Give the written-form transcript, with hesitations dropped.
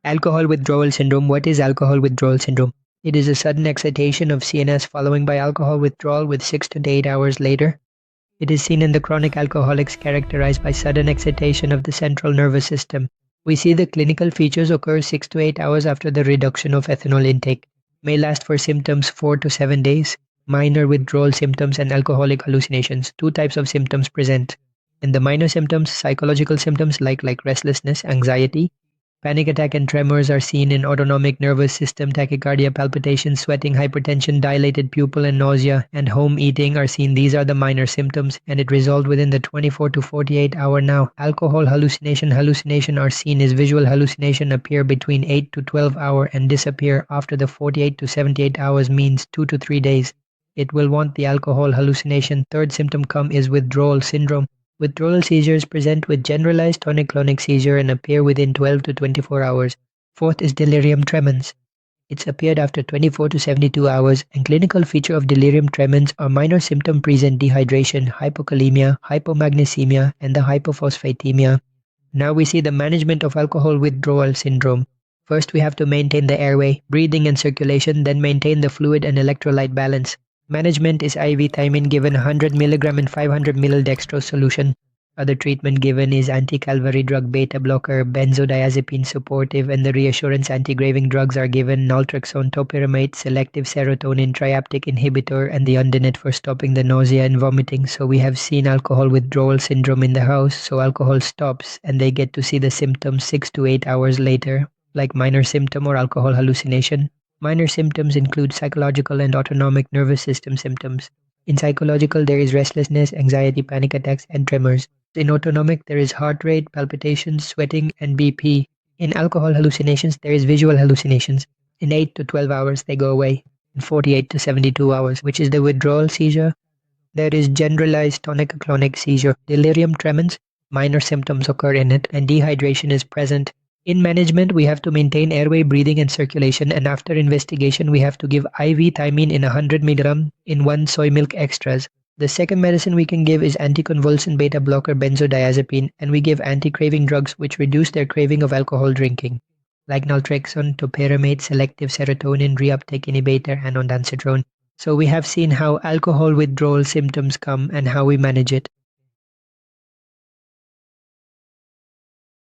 Alcohol withdrawal syndrome. What is alcohol withdrawal syndrome? It is a sudden excitation of CNS following by alcohol withdrawal with 6 to 8 hours later. It is seen in the chronic alcoholics characterized by sudden excitation of the central nervous system. We see the clinical features occur 6 to 8 hours after the reduction of ethanol intake. May last for symptoms 4 to 7 days. Minor withdrawal symptoms and alcoholic hallucinations. Two types of symptoms present. In the minor symptoms, psychological symptoms like restlessness, anxiety, panic attack and tremors are seen in autonomic nervous system, tachycardia, palpitations, sweating, hypertension, dilated pupil and nausea, and home eating are seen. These are the minor symptoms and it resolved within the 24 to 48 hour. Now, alcohol hallucination are seen as visual hallucination appear between 8 to 12 hour and disappear after the 48 to 78 hours means 2 to 3 days. It will want the alcohol hallucination. Third symptom come is withdrawal syndrome. Withdrawal seizures present with generalized tonic-clonic seizure and appear within 12 to 24 hours. Fourth is delirium tremens. It's appeared after 24 to 72 hours, and clinical feature of delirium tremens are minor symptom present dehydration, hypokalemia, hypomagnesemia, and the hypophosphatemia. Now we see the management of alcohol withdrawal syndrome. First, we have to maintain the airway, breathing and circulation, then maintain the fluid and electrolyte balance. Management is IV thiamine given 100 mg in 500 ml dextrose solution. Other treatment given is anti-calvary drug, beta blocker, benzodiazepine supportive, and the reassurance anti-craving drugs are given naltrexone, topiramate, selective serotonin, triaptic inhibitor, and the undinet for stopping the nausea and vomiting. So we have seen alcohol withdrawal syndrome in the house, so alcohol stops and they get to see the symptoms 6 to 8 hours later, like minor symptom or alcohol hallucination. Minor symptoms include psychological and autonomic nervous system symptoms. In psychological, there is restlessness, anxiety, panic attacks, and tremors. In autonomic, there is heart rate, palpitations, sweating, and BP. In alcohol hallucinations, there is visual hallucinations. In 8 to 12 hours, they go away. In 48 to 72 hours, which is the withdrawal seizure, there is generalized tonic-clonic seizure. Delirium tremens, minor symptoms occur in it, and dehydration is present. In management, we have to maintain airway, breathing, and circulation, and after investigation, we have to give IV thiamine in 100 mg in 1 soy milk extras. The second medicine we can give is anticonvulsant beta blocker benzodiazepine, and we give anti-craving drugs which reduce their craving of alcohol drinking, like naltrexone, topiramate, selective serotonin, reuptake inhibitor, and ondansetron. So we have seen how alcohol withdrawal symptoms come and how we manage it.